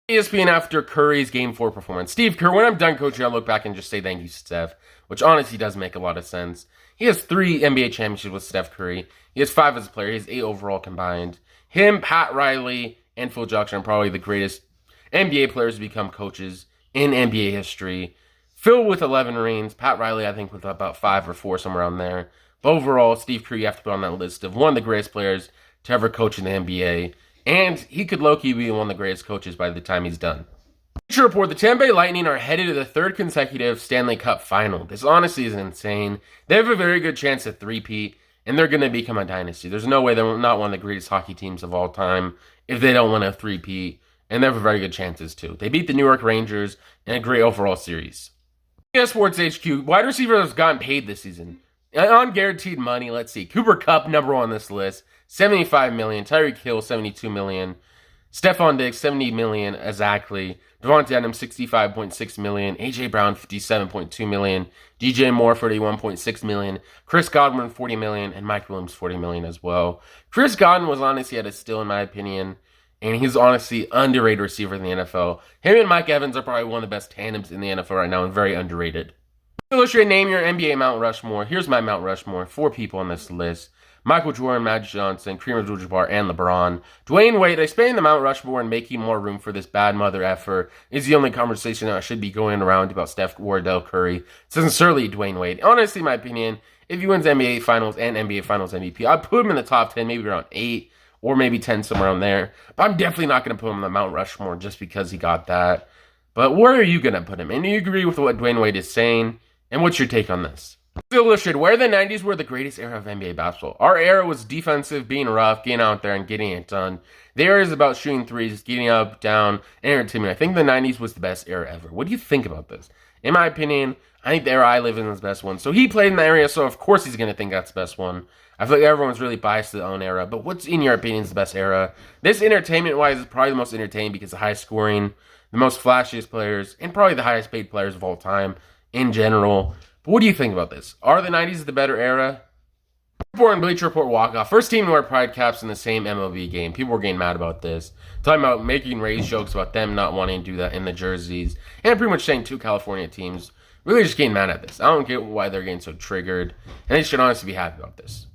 ESPN after Curry's Game 4 performance. Steve Kerr, when I'm done coaching, I'll look back and just say thank you, Steph, which honestly does make a lot of sense. He has 3 NBA championships with Steph Curry. He has 5 as a player. He has 8 overall combined. Him, Pat Riley, and Phil Jackson are probably the greatest NBA players to become coaches in NBA history. Phil with 11 rings. Pat Riley, I think, with about 5 or 4, somewhere around there. But overall, Steve Kerr, you have to put on that list of one of the greatest players to ever coach in the NBA. And he could low-key be one of the greatest coaches by the time he's done. Bleacher Report, the Tampa Bay Lightning are headed to the 3rd consecutive Stanley Cup final. This honestly is insane. They have a very good chance at three-peat, and they're going to become a dynasty. There's no way they're not one of the greatest hockey teams of all time if they don't win a three-peat, and they have very good chances too. They beat the New York Rangers in a great overall series. Sports HQ, wide receivers have gotten paid this season. On guaranteed money, let's see. Cooper Kupp, number 1 on this list, $75 million. Tyreek Hill, $72 million. Stephon Diggs, $70 million exactly. Devontae Adams, $65.6 million. A.J. Brown, $57.2 million. DJ Moore, $41.6 million. Chris Godwin, $40 million. And Mike Williams, $40 million as well. Chris Godwin was honestly at a steal, in my opinion. And he's honestly underrated receiver in the NFL. Him and Mike Evans are probably one of the best tandems in the NFL right now and very underrated. Illustrate, name your NBA Mount Rushmore. Here's my Mount Rushmore. 4 people on this list. Michael Jordan, Magic Johnson, Kareem Abdul-Jabbar, and LeBron. Dwayne Wade, expanding the Mount Rushmore and making more room for this bad mother effer is the only conversation that should be going around about Steph, Wardell, Curry. Sincerely, Dwayne Wade. Honestly, in my opinion, if he wins NBA Finals and NBA Finals MVP, I'd put him in the top 10, maybe around 8 or maybe 10, somewhere around there. But I'm definitely not going to put him on the Mount Rushmore just because he got that. But where are you going to put him? And do you agree with what Dwayne Wade is saying? And what's your take on this? Illustrated, where the 90s were the greatest era of NBA basketball. Our era was defensive, being rough, getting out there and getting it done. The era is about shooting threes, getting up, down, and entertainment. I think the 90s was the best era ever. What do you think about this? In my opinion, I think the era I live in is the best one. So he played in the area, so of course he's going to think that's the best one. I feel like everyone's really biased to their own era. But what's, in your opinion, is the best era? This, entertainment-wise, is probably the most entertaining because the highest scoring, the most flashiest players, and probably the highest paid players of all time in general. But what do you think about this? Are the 90s the better era? Report Bleacher Report walk-off. First team to wear pride caps in the same MLB game. People were getting mad about this. Talking about making race jokes about them not wanting to do that in the jerseys. And pretty much saying 2 California teams really just getting mad at this. I don't get why they're getting so triggered. And they should honestly be happy about this.